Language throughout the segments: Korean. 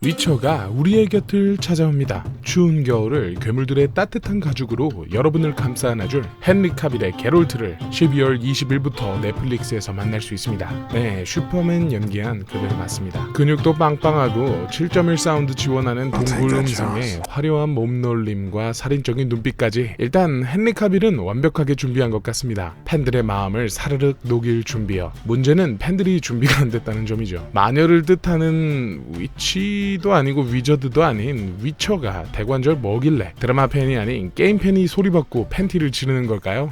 위쳐가 우리의 곁을 찾아옵니다. 추운 겨울을 괴물들의 따뜻한 가죽으로 여러분을 감싸 안아줄 헨리 카빌의 게롤트를 12월 20일부터 넷플릭스에서 만날 수 있습니다. 네, 슈퍼맨 연기한 그 배우 맞습니다. 근육도 빵빵하고 7.1 사운드 지원하는 동굴 음성에 화려한 몸놀림과 살인적인 눈빛까지 일단 헨리 카빌은 완벽하게 준비한 것 같습니다. 팬들의 마음을 사르륵 녹일 준비요. 문제는 팬들이 준비가 안 됐다는 점이죠. 마녀를 뜻하는 위치도 아니고 위저드도 아닌 위쳐가 대관절 뭐길래 드라마 팬이 아닌 게임 팬이 소리받고 팬티를 지르는 걸까요?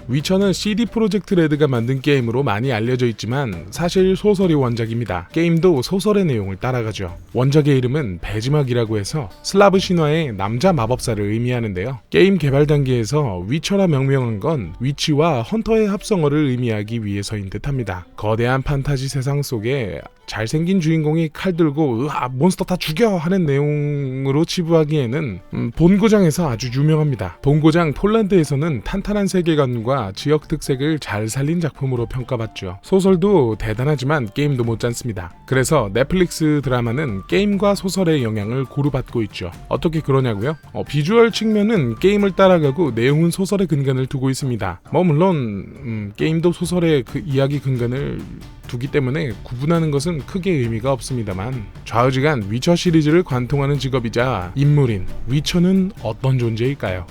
위쳐는 CD 프로젝트 레드가 만든 게임으로 많이 알려져 있지만 사실 소설이 원작입니다. 게임도 소설의 내용을 따라가죠. 원작의 이름은 배지막이라고 해서 슬라브 신화의 남자 마법사를 의미하는데요. 게임 개발 단계에서 위쳐라 명명한 건 위치와 헌터의 합성어를 의미하기 위해서인 듯합니다. 거대한 판타지 세상 속에 잘생긴 주인공이 칼 들고 으아 몬스터 다 죽여 하는 내용으로 치부하기에는 본고장에서 아주 유명합니다. 본고장 폴란드에서는 탄탄한 세계관과 지역 특색을 잘 살린 작품으로 평가받죠. 소설도 대단하지만 게임도 못지않습니다. 그래서 넷플릭스 드라마는 게임과 소설의 영향을 고루 받고 있죠. 어떻게 그러냐고요? 비주얼 측면은 게임을 따라가고 내용은 소설의 근간을 두고 있습니다. 물론 게임도 소설의 그 이야기 근간을 두기 때문에 구분하는 것은 크게 의미가 없습니다만 좌우지간 위쳐 시리즈를 관통하는 직업이자 인물인 위쳐는 어떤 존재일까요?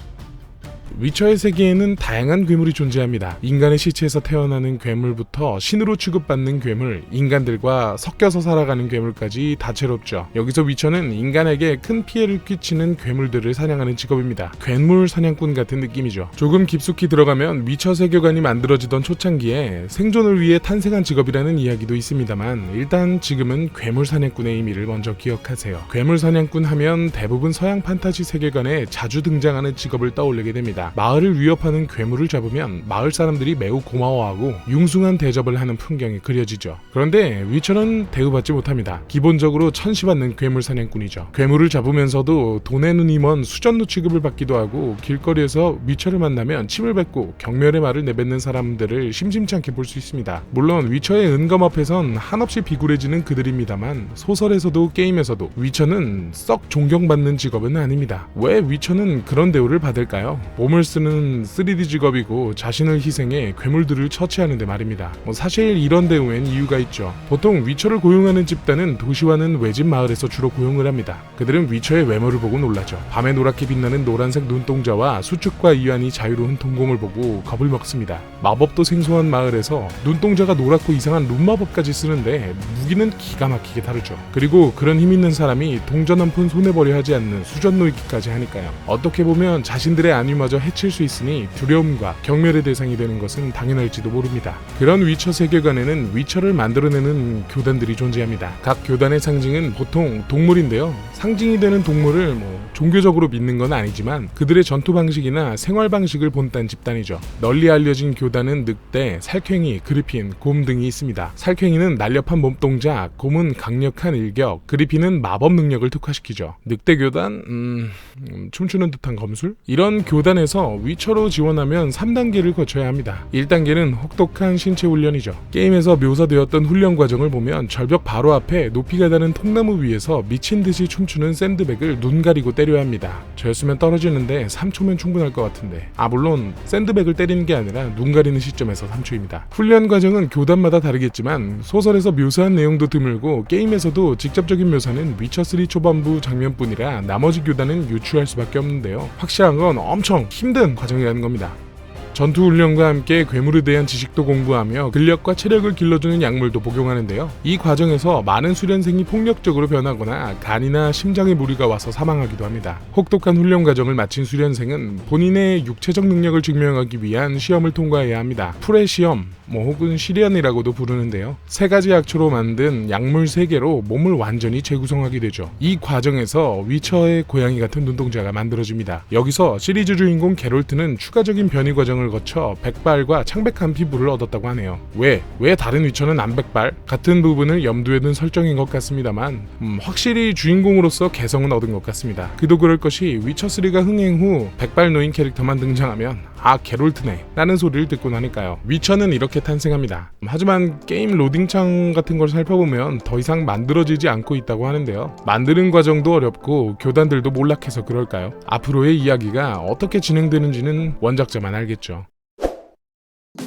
위쳐의 세계에는 다양한 괴물이 존재합니다. 인간의 시체에서 태어나는 괴물부터 신으로 취급받는 괴물, 인간들과 섞여서 살아가는 괴물까지 다채롭죠. 여기서 위쳐는 인간에게 큰 피해를 끼치는 괴물들을 사냥하는 직업입니다. 괴물 사냥꾼 같은 느낌이죠. 조금 깊숙이 들어가면 위쳐 세계관이 만들어지던 초창기에 생존을 위해 탄생한 직업이라는 이야기도 있습니다만 일단 지금은 괴물 사냥꾼의 의미를 먼저 기억하세요. 괴물 사냥꾼 하면 대부분 서양 판타지 세계관에 자주 등장하는 직업을 떠올리게 됩니다. 마을을 위협하는 괴물을 잡으면 마을 사람들이 매우 고마워하고 융숭한 대접을 하는 풍경이 그려지죠. 그런데 위쳐는 대우받지 못합니다. 기본적으로 천시받는 괴물 사냥꾼이죠. 괴물을 잡으면서도 돈의 눈이 먼 수전노 취급을 받기도 하고 길거리에서 위쳐를 만나면 침을 뱉고 경멸의 말을 내뱉는 사람들을 심심치 않게 볼 수 있습니다. 물론 위쳐의 은검 앞에선 한없이 비굴해지는 그들입니다만 소설에서도 게임에서도 위쳐는 썩 존경받는 직업은 아닙니다. 왜 위쳐는 그런 대우를 받을까요? 몸을 쓰는 3D 직업이고 자신을 희생해 괴물들을 처치하는데 말입니다. 사실 이런 대우엔 이유가 있죠. 보통 위쳐를 고용하는 집단은 도시와는 외진 마을에서 주로 고용을 합니다. 그들은 위쳐의 외모를 보고 놀라죠. 밤에 노랗게 빛나는 노란색 눈동자와 수축과 이완이 자유로운 동공을 보고 겁을 먹습니다. 마법도 생소한 마을에서 눈동자가 노랗고 이상한 룬마법까지 쓰는데 무기는 기가 막히게 다르죠. 그리고 그런 힘 있는 사람이 동전 한 푼 손해버려 하지 않는 수전노이기까지 하니까요. 어떻게 보면 자신들의 안위마저 해칠 수 있으니 두려움과 경멸의 대상이 되는 것은 당연할지도 모릅니다. 그런 위쳐 세계관에는 위쳐를 만들어내는 교단들이 존재합니다. 각 교단의 상징은 보통 동물인데요. 상징이 되는 동물을 종교적으로 믿는 건 아니지만 그들의 전투 방식이나 생활 방식을 본딴 집단이죠. 널리 알려진 교단은 늑대, 살쾡이, 그리핀, 곰 등이 있습니다. 살쾡이는 날렵한 몸동작, 곰은 강력한 일격, 그리핀은 마법 능력을 특화시키죠. 늑대 교단? 춤추는 듯한 검술? 이런 교단에서 위쳐로 지원하면 3단계를 거쳐야 합니다. 1단계는 혹독한 신체 훈련이죠. 게임에서 묘사되었던 훈련 과정을 보면 절벽 바로 앞에 높이가 다른 통나무 위에서 미친 듯이 춤추는 샌드백을 눈 가리고 때려야 합니다. 저였으면 떨어지는데 3초면 충분할 것 같은데 물론 샌드백을 때리는 게 아니라 눈 가리는 시점에서 3초입니다. 훈련 과정은 교단마다 다르겠지만 소설에서 묘사한 내용도 드물고 게임에서도 직접적인 묘사는 위쳐3 초반부 장면뿐이라 나머지 교단은 유추할 수밖에 없는데요. 확실한 건 엄청 힘든 과정이라는 겁니다. 전투훈련과 함께 괴물에 대한 지식도 공부하며 근력과 체력을 길러주는 약물도 복용하는데요. 이 과정에서 많은 수련생이 폭력적으로 변하거나 간이나 심장에 무리가 와서 사망하기도 합니다. 혹독한 훈련 과정을 마친 수련생은 본인의 육체적 능력을 증명하기 위한 시험을 통과해야 합니다. 풀의 시험, 혹은 시련이라고도 부르는데요. 3가지 약초로 만든 약물 3개로 몸을 완전히 재구성하게 되죠. 이 과정에서 위쳐의 고양이 같은 눈동자가 만들어집니다. 여기서 시리즈 주인공 게롤트는 추가적인 변이 과정을 거쳐 백발과 창백한 피부를 얻었다고 하네요. 왜 다른 위쳐는 안 백발? 같은 부분을 염두에 둔 설정인 것 같습니다만 확실히 주인공으로서 개성은 얻은 것 같습니다. 그도 그럴 것이 위쳐3가 흥행 후 백발 노인 캐릭터만 등장하면 아 게롤트네 라는 소리를 듣고 나니까요. 위쳐는 이렇게 탄생합니다. 하지만 게임 로딩창 같은 걸 살펴보면 더 이상 만들어지지 않고 있다고 하는데요. 만드는 과정도 어렵고 교단들도 몰락해서 그럴까요? 앞으로의 이야기가 어떻게 진행되는지는 원작자만 알겠죠.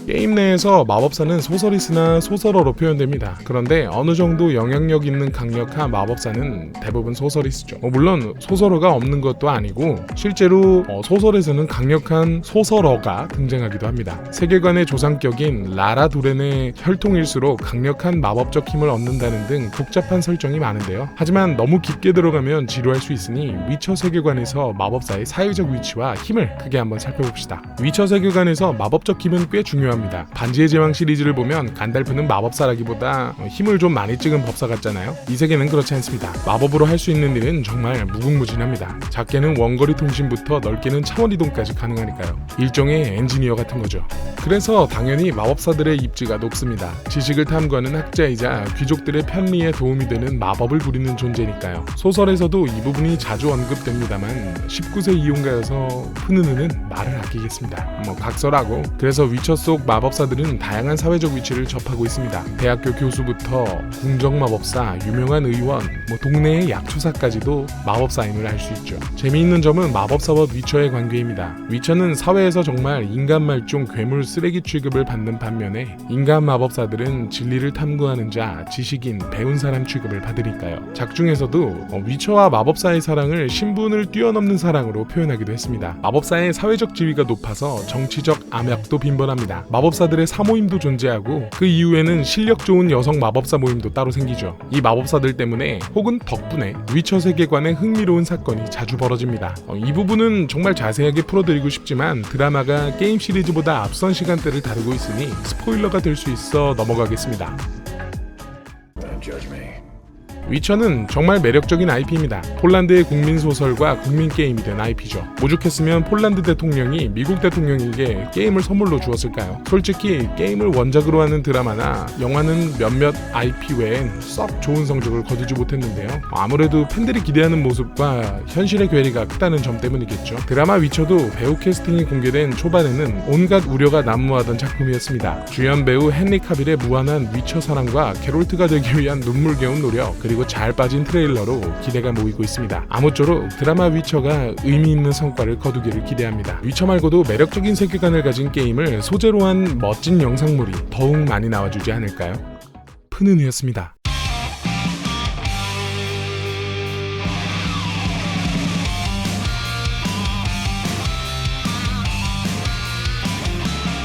게임 내에서 마법사는 소서리스나 소설어로 표현됩니다. 그런데 어느 정도 영향력 있는 강력한 마법사는 대부분 소서리스죠. 물론 소설어가 없는 것도 아니고 실제로 소설에서는 강력한 소설어가 등장하기도 합니다. 세계관의 조상격인 라라 도렌의 혈통일수록 강력한 마법적 힘을 얻는다는 등 복잡한 설정이 많은데요. 하지만 너무 깊게 들어가면 지루할 수 있으니 위쳐 세계관에서 마법사의 사회적 위치와 힘을 크게 한번 살펴봅시다. 위쳐 세계관에서 마법적 힘은 꽤 중요합니다. 반지의 제왕 시리즈를 보면 간달프는 마법사라기보다 힘을 좀 많이 찍은 법사 같잖아요. 이 세계는 그렇지 않습니다. 마법으로 할 수 있는 일은 정말 무궁무진합니다. 작게는 원거리 통신부터 넓게는 차원 이동까지 가능하니까요. 일종의 엔지니어 같은 거죠. 그래서 당연히 마법사들의 입지가 높습니다. 지식을 탐구하는 학자이자 귀족들의 편리에 도움이 되는 마법을 부리는 존재니까요. 소설에서도 이 부분이 자주 언급됩니다만 19세 이용가여서 푸느느는 말을 아끼겠습니다. 각설하고. 그래서 위쳐 속 마법사들은 다양한 사회적 위치를 접하고 있습니다. 대학교 교수부터 궁정마법사, 유명한 의원, 동네의 약초사까지도 마법사임을 알 수 있죠. 재미있는 점은 마법사와 위쳐의 관계입니다. 위쳐는 사회에서 정말 인간 말종 괴물 쓰레기 취급을 받는 반면에 인간 마법사들은 진리를 탐구하는 자, 지식인, 배운 사람 취급을 받으니까요. 작중에서도 위쳐와 마법사의 사랑을 신분을 뛰어넘는 사랑으로 표현하기도 했습니다. 마법사의 사회적 지위가 높아서 정치적 암약도 빈번합니다. 마법사들의 사모임도 존재하고 그 이후에는 실력 좋은 여성 마법사 모임도 따로 생기죠. 이 마법사들 때문에 혹은 덕분에 위쳐 세계관에 흥미로운 사건이 자주 벌어집니다. 이 부분은 정말 자세하게 풀어드리고 싶지만 드라마가 게임 시리즈보다 앞선 시간대를 다루고 있으니 스포일러가 될 수 있어 넘어가겠습니다. 위쳐는 정말 매력적인 IP입니다. 폴란드의 국민 소설과 국민 게임이 된 IP죠. 오죽했으면 폴란드 대통령이 미국 대통령에게 게임을 선물로 주었을까요? 솔직히 게임을 원작으로 하는 드라마나 영화는 몇몇 IP 외엔 썩 좋은 성적을 거두지 못했는데요. 아무래도 팬들이 기대하는 모습과 현실의 괴리가 크다는 점 때문이겠죠. 드라마 위쳐도 배우 캐스팅이 공개된 초반에는 온갖 우려가 난무하던 작품이었습니다. 주연 배우 헨리 카빌의 무한한 위쳐 사랑과 게롤트가 되기 위한 눈물겨운 노력, 그리고 잘 빠진 트레일러로 기대가 모이고 있습니다. 아무쪼록 드라마 위쳐가 의미 있는 성과를 거두기를 기대합니다. 위쳐 말고도 매력적인 세계관을 가진 게임을 소재로 한 멋진 영상물이 더욱 많이 나와주지 않을까요? 푸는이었습니다.